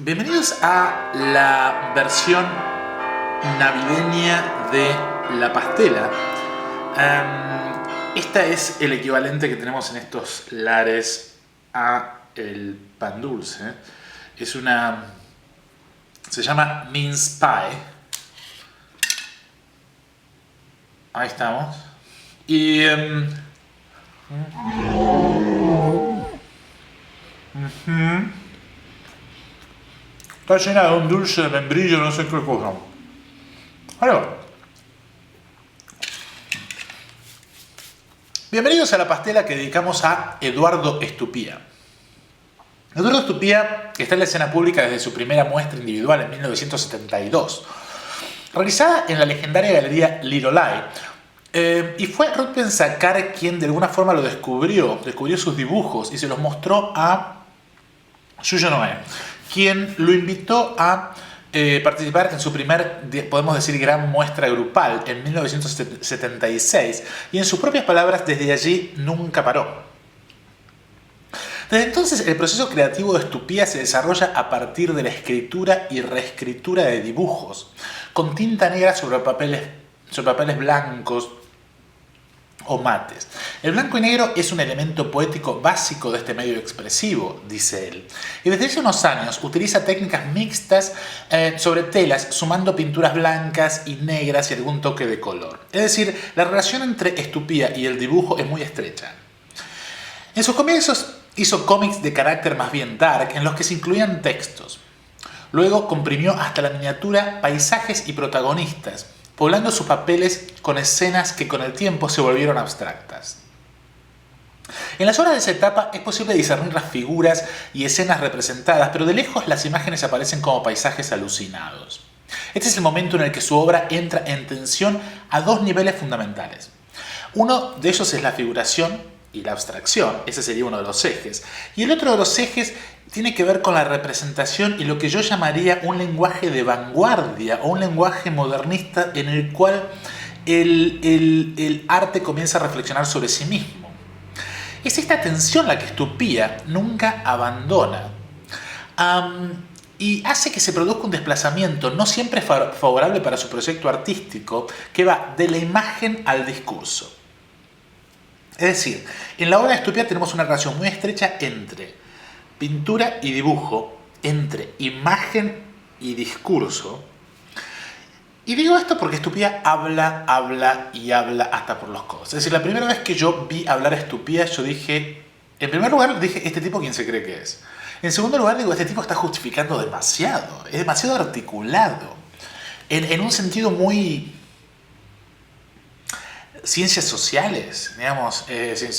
Bienvenidos a la versión navideña de La Pastela. Esta es el equivalente que tenemos en estos lares a el pan dulce. Se llama mince pie. Ahí estamos. Y está llena de un dulce de membrillo, no sé qué cosa. Ahí va. Bienvenidos a La Pastela que dedicamos a Eduardo Estupía. Eduardo Estupía está en la escena pública desde su primera muestra individual en 1972, realizada en la legendaria galería Lirolai, y fue Ruth Pensacar quien de alguna forma lo descubrió sus dibujos y se los mostró a Yuyo Noé, quien lo invitó a participar en su primer, podemos decir, gran muestra grupal en 1976, y en sus propias palabras, desde allí nunca paró. Desde entonces, el proceso creativo de Estupía se desarrolla a partir de la escritura y reescritura de dibujos, con tinta negra sobre papeles blancos o mates. El blanco y negro es un elemento poético básico de este medio expresivo, dice él, y desde hace unos años utiliza técnicas mixtas sobre telas, sumando pinturas blancas y negras y algún toque de color. Es decir, la relación entre Estupía y el dibujo es muy estrecha. En sus comienzos hizo cómics de carácter más bien dark, en los que se incluían textos. Luego comprimió hasta la miniatura paisajes y protagonistas, poblando sus papeles con escenas que con el tiempo se volvieron abstractas. En las obras de esa etapa es posible discernir las figuras y escenas representadas, pero de lejos las imágenes aparecen como paisajes alucinados. Este es el momento en el que su obra entra en tensión a dos niveles fundamentales. Uno de ellos es la figuración y la abstracción, ese sería uno de los ejes. Y el otro de los ejes tiene que ver con la representación y lo que yo llamaría un lenguaje de vanguardia o un lenguaje modernista en el cual el arte comienza a reflexionar sobre sí mismo. Es esta tensión la que Estupía nunca abandona y hace que se produzca un desplazamiento no siempre favorable para su proyecto artístico, que va de la imagen al discurso. Es decir, en la obra de Estupía tenemos una relación muy estrecha entre pintura y dibujo, entre imagen y discurso. Y digo esto porque Estupía habla hasta por los codos. Es decir, la primera vez que yo vi hablar a Estupía, yo dije, en primer lugar dije, ¿este tipo quién se cree que es? En segundo lugar digo, este tipo está justificando demasiado, es demasiado articulado, en un sentido muy ciencias sociales, digamos,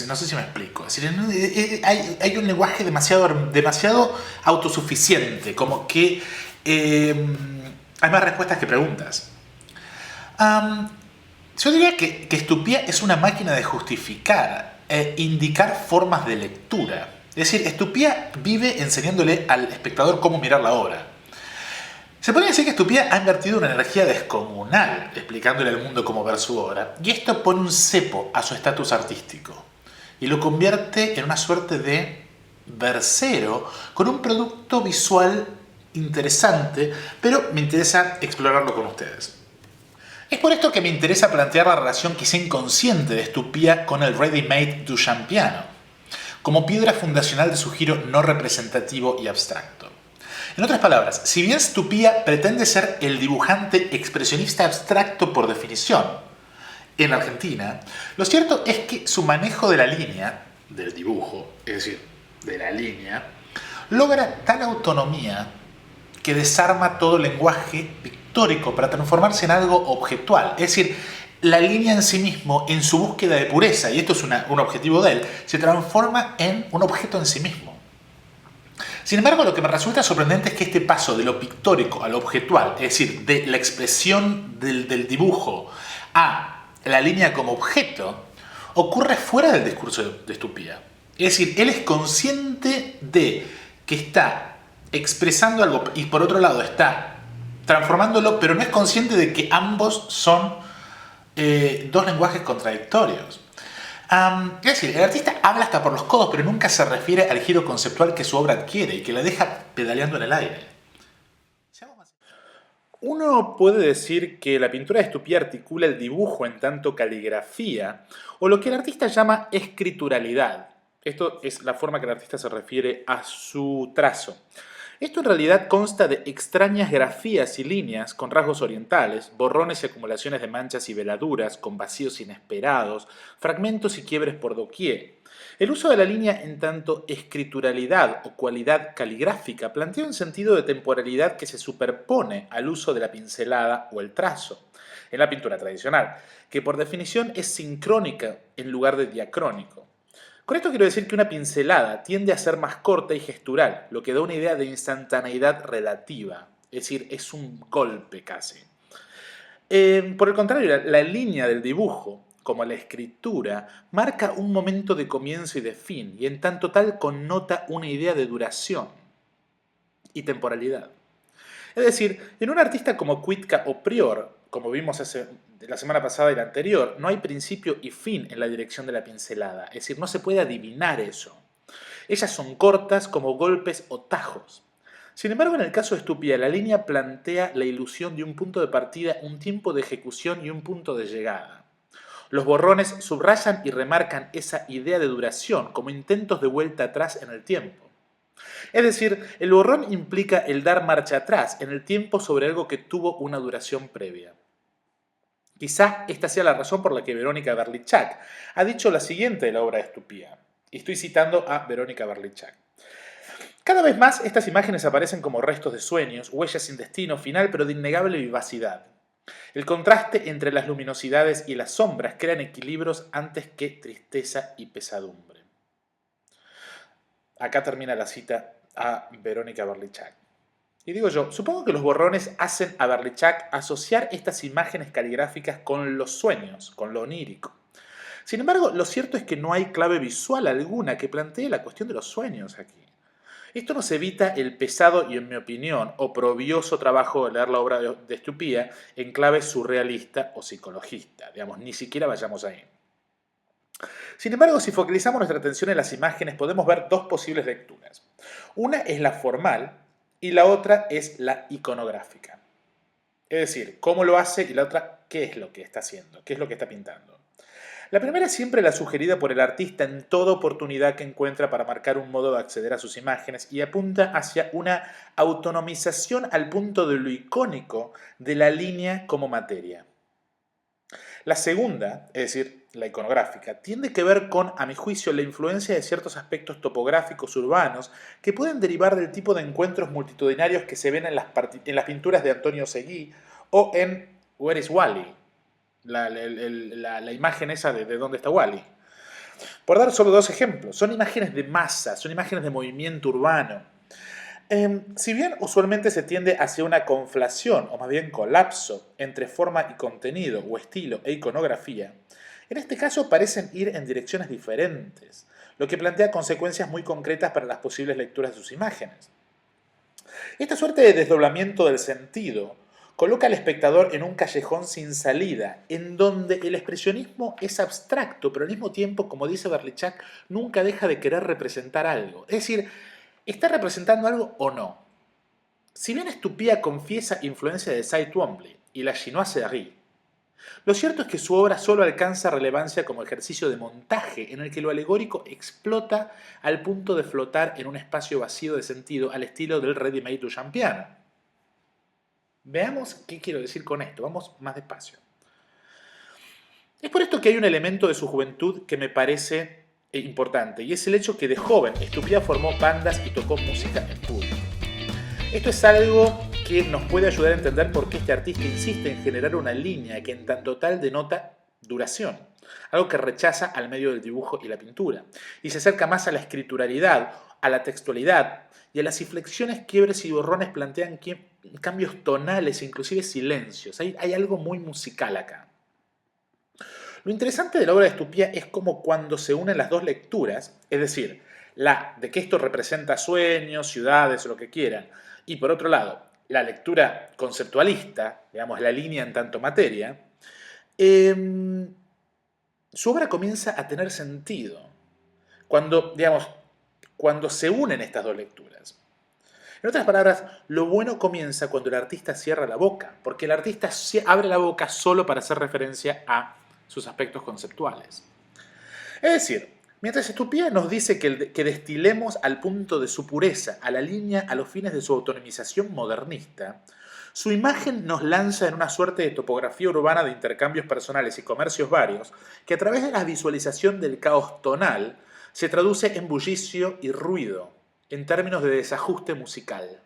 no sé si me explico. Es decir, hay un lenguaje demasiado autosuficiente, como que hay más respuestas que preguntas. Yo diría que Estupía es una máquina de justificar e indicar formas de lectura. Es decir, Estupía vive enseñándole al espectador cómo mirar la obra. Se podría decir que Estupía ha invertido una energía descomunal explicándole al mundo cómo ver su obra, y esto pone un cepo a su estatus artístico y lo convierte en una suerte de versero con un producto visual interesante, pero me interesa explorarlo con ustedes. Es por esto que me interesa plantear la relación quizá inconsciente de Estupía con el ready-made duchampiano, como piedra fundacional de su giro no representativo y abstracto. En otras palabras, si bien Estupía pretende ser el dibujante expresionista abstracto por definición en Argentina, lo cierto es que su manejo de la línea, del dibujo, es decir, de la línea, logra tal autonomía que desarma todo lenguaje pictórico para transformarse en algo objetual. Es decir, la línea en sí mismo, en su búsqueda de pureza, y esto es un objetivo de él, se transforma en un objeto en sí mismo. Sin embargo, lo que me resulta sorprendente es que este paso de lo pictórico a lo objetual, es decir, de la expresión del dibujo a la línea como objeto, ocurre fuera del discurso de Estupía. Es decir, él es consciente de que está expresando algo y por otro lado está transformándolo, pero no es consciente de que ambos son dos lenguajes contradictorios. Es decir, el artista habla hasta por los codos, pero nunca se refiere al giro conceptual que su obra adquiere y que la deja pedaleando en el aire. Uno puede decir que la pintura de Estupía articula el dibujo en tanto caligrafía, o lo que el artista llama escrituralidad. Esto es la forma que el artista se refiere a su trazo. Esto en realidad consta de extrañas grafías y líneas con rasgos orientales, borrones y acumulaciones de manchas y veladuras, con vacíos inesperados, fragmentos y quiebres por doquier. El uso de la línea en tanto escrituralidad o cualidad caligráfica plantea un sentido de temporalidad que se superpone al uso de la pincelada o el trazo en la pintura tradicional, que por definición es sincrónica en lugar de diacrónico. Con esto quiero decir que una pincelada tiende a ser más corta y gestural, lo que da una idea de instantaneidad relativa, es decir, es un golpe casi. Por el contrario, la línea del dibujo, como la escritura, marca un momento de comienzo y de fin, y en tanto tal connota una idea de duración y temporalidad. Es decir, en un artista como Kwiatka o Prior, como vimos la semana pasada y la anterior, no hay principio y fin en la dirección de la pincelada, es decir, no se puede adivinar eso. Ellas son cortas como golpes o tajos. Sin embargo, en el caso de Estupia, la línea plantea la ilusión de un punto de partida, un tiempo de ejecución y un punto de llegada. Los borrones subrayan y remarcan esa idea de duración como intentos de vuelta atrás en el tiempo. Es decir, el borrón implica el dar marcha atrás en el tiempo sobre algo que tuvo una duración previa. Quizá esta sea la razón por la que Verónica Berlichak ha dicho la siguiente de la obra de Estupía. Y estoy citando a Verónica Berlichak. Cada vez más estas imágenes aparecen como restos de sueños, huellas sin destino final, pero de innegable vivacidad. El contraste entre las luminosidades y las sombras crean equilibrios antes que tristeza y pesadumbre. Acá termina la cita a Verónica Berlichak. Y digo yo, supongo que los borrones hacen a Berlichak asociar estas imágenes caligráficas con los sueños, con lo onírico. Sin embargo, lo cierto es que no hay clave visual alguna que plantee la cuestión de los sueños aquí. Esto nos evita el pesado y, en mi opinión, oprobioso trabajo de leer la obra de Estupía en clave surrealista o psicologista. Digamos, ni siquiera vayamos ahí. Sin embargo, si focalizamos nuestra atención en las imágenes, podemos ver dos posibles lecturas. Una es la formal y la otra es la iconográfica. Es decir, cómo lo hace y la otra, qué es lo que está haciendo, qué es lo que está pintando. La primera es siempre la sugerida por el artista en toda oportunidad que encuentra para marcar un modo de acceder a sus imágenes y apunta hacia una autonomización al punto de lo icónico de la línea como materia. La segunda, es decir, la iconográfica, tiende que ver con, a mi juicio, la influencia de ciertos aspectos topográficos urbanos que pueden derivar del tipo de encuentros multitudinarios que se ven en las pinturas de Antonio Seguí o en Where is Wally, la imagen esa de dónde está Wally. Por dar solo dos ejemplos, son imágenes de masa, son imágenes de movimiento urbano. Si bien usualmente se tiende hacia una conflación, o más bien colapso, entre forma y contenido, o estilo e iconografía, en este caso parecen ir en direcciones diferentes, lo que plantea consecuencias muy concretas para las posibles lecturas de sus imágenes. Esta suerte de desdoblamiento del sentido coloca al espectador en un callejón sin salida, en donde el expresionismo es abstracto, pero al mismo tiempo, como dice Berlichak, nunca deja de querer representar algo. Es decir, ¿está representando algo o no? Si bien Estupía confiesa influencia de Cy Twombly y la chinoiserie, lo cierto es que su obra solo alcanza relevancia como ejercicio de montaje en el que lo alegórico explota al punto de flotar en un espacio vacío de sentido al estilo del ready-made duchampiano. Veamos qué quiero decir con esto, vamos más despacio. Es por esto que hay un elemento de su juventud que me parece importante, y es el hecho que de joven Estupía formó bandas y tocó música en público. Esto es algo que nos puede ayudar a entender por qué este artista insiste en generar una línea que en tanto tal denota duración, algo que rechaza al medio del dibujo y la pintura, y se acerca más a la escrituralidad, a la textualidad y a las inflexiones, quiebres y borrones plantean cambios tonales e inclusive silencios. Hay algo muy musical acá. Lo interesante de la obra de Estupía es cómo cuando se unen las dos lecturas, es decir, la de que esto representa sueños, ciudades o lo que quieran, y por otro lado, la lectura conceptualista, digamos, la línea en tanto materia, su obra comienza a tener sentido cuando, digamos, cuando se unen estas dos lecturas. En otras palabras, lo bueno comienza cuando el artista cierra la boca, porque el artista abre la boca solo para hacer referencia a sus aspectos conceptuales. Es decir, mientras Estupía nos dice que destilemos al punto de su pureza, a la línea, a los fines de su autonomización modernista, su imagen nos lanza en una suerte de topografía urbana de intercambios personales y comercios varios, que a través de la visualización del caos tonal se traduce en bullicio y ruido, en términos de desajuste musical.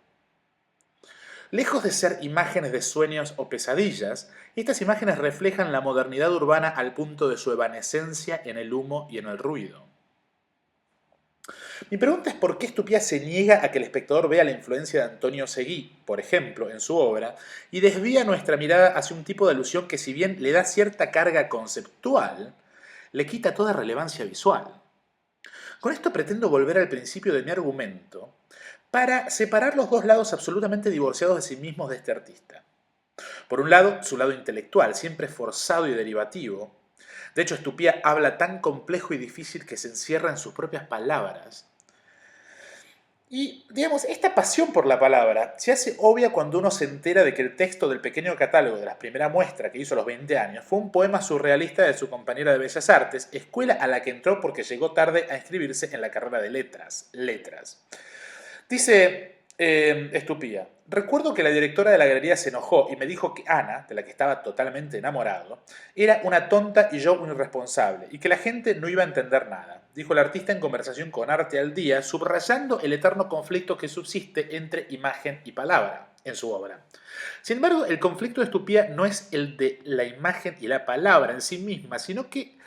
Lejos de ser imágenes de sueños o pesadillas, estas imágenes reflejan la modernidad urbana al punto de su evanescencia en el humo y en el ruido. Mi pregunta es por qué Estupía se niega a que el espectador vea la influencia de Antonio Seguí, por ejemplo, en su obra, y desvía nuestra mirada hacia un tipo de alusión que, si bien le da cierta carga conceptual, le quita toda relevancia visual. Con esto pretendo volver al principio de mi argumento para separar los dos lados absolutamente divorciados de sí mismos de este artista. Por un lado, su lado intelectual, siempre forzado y derivativo. De hecho, Estupía habla tan complejo y difícil que se encierra en sus propias palabras. Y, digamos, esta pasión por la palabra se hace obvia cuando uno se entera de que el texto del pequeño catálogo de la primera muestra que hizo a los 20 años fue un poema surrealista de su compañera de Bellas Artes, escuela a la que entró porque llegó tarde a inscribirse en la carrera de letras. Dice Estupía: recuerdo que la directora de la galería se enojó y me dijo que Ana, de la que estaba totalmente enamorado, era una tonta y yo un irresponsable, y que la gente no iba a entender nada, dijo el artista en conversación con Arte al Día, subrayando el eterno conflicto que subsiste entre imagen y palabra en su obra. Sin embargo, el conflicto de Estupía no es el de la imagen y la palabra en sí misma, sino que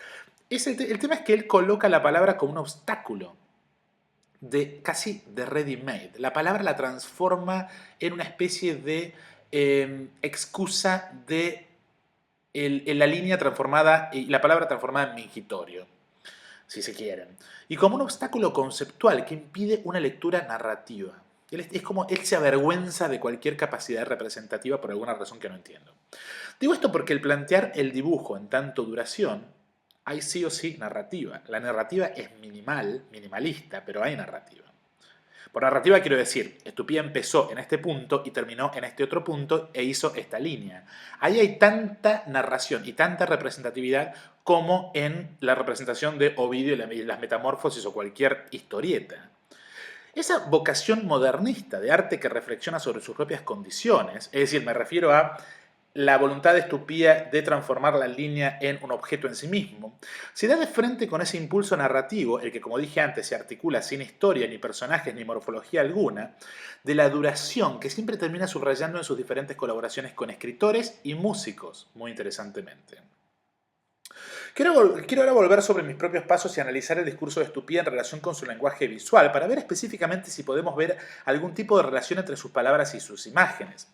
el tema es que él coloca la palabra como un obstáculo, casi de ready-made. La palabra la transforma en una especie de excusa de la línea transformada y la palabra transformada en mingitorio, si se quieren. Y como un obstáculo conceptual que impide una lectura narrativa. Es como él se avergüenza de cualquier capacidad representativa por alguna razón que no entiendo. Digo esto porque el plantear el dibujo en tanto duración, hay sí o sí narrativa. La narrativa es minimalista, pero hay narrativa. Por narrativa quiero decir, Estupía empezó en este punto y terminó en este otro punto e hizo esta línea. Ahí hay tanta narración y tanta representatividad como en la representación de Ovidio y las Metamorfosis o cualquier historieta. Esa vocación modernista de arte que reflexiona sobre sus propias condiciones, es decir, me refiero a la voluntad de Estupía de transformar la línea en un objeto en sí mismo, se da de frente con ese impulso narrativo, el que, como dije antes, se articula sin historia, ni personajes, ni morfología alguna, de la duración que siempre termina subrayando en sus diferentes colaboraciones con escritores y músicos, muy interesantemente. Quiero ahora volver sobre mis propios pasos y analizar el discurso de Estupía en relación con su lenguaje visual, para ver específicamente si podemos ver algún tipo de relación entre sus palabras y sus imágenes.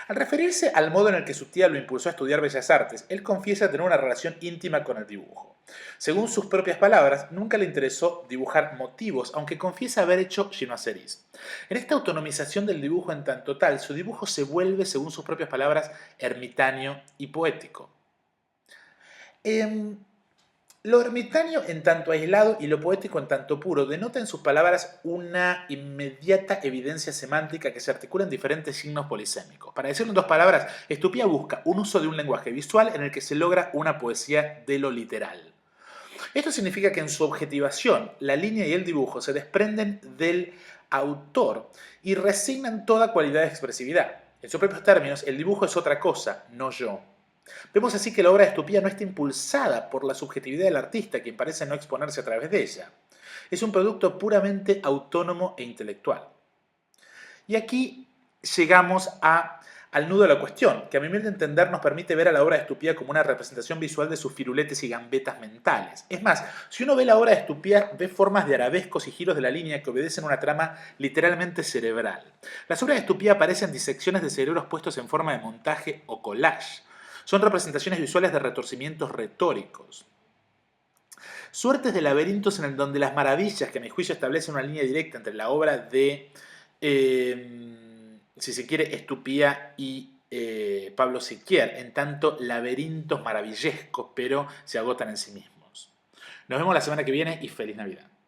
Al referirse al modo en el que su tía lo impulsó a estudiar Bellas Artes, él confiesa tener una relación íntima con el dibujo. Según sus propias palabras, nunca le interesó dibujar motivos, aunque confiesa haber hecho chinoiseries. En esta autonomización del dibujo en tanto tal, su dibujo se vuelve, según sus propias palabras, ermitaño y poético. Lo ermitaño en tanto aislado y lo poético en tanto puro denota en sus palabras una inmediata evidencia semántica que se articula en diferentes signos polisémicos. Para decirlo en dos palabras, Estupía busca un uso de un lenguaje visual en el que se logra una poesía de lo literal. Esto significa que en su objetivación, la línea y el dibujo se desprenden del autor y resignan toda cualidad de expresividad. En sus propios términos, el dibujo es otra cosa, no yo. Vemos así que la obra de Estupía no está impulsada por la subjetividad del artista, quien parece no exponerse a través de ella. Es un producto puramente autónomo e intelectual. Y aquí llegamos al nudo de la cuestión, que a mi humilde entender nos permite ver a la obra de Estupía como una representación visual de sus firuletes y gambetas mentales. Es más, si uno ve la obra de Estupía, ve formas de arabescos y giros de la línea que obedecen a una trama literalmente cerebral. Las obras de Estupía parecen disecciones de cerebros puestos en forma de montaje o collage. Son representaciones visuales de retorcimientos retóricos. Suertes de laberintos en el donde las maravillas, que a mi juicio establecen una línea directa entre la obra de, si se quiere, Estupía y Pablo Siquier, en tanto laberintos maravillescos, pero se agotan en sí mismos. Nos vemos la semana que viene y feliz Navidad.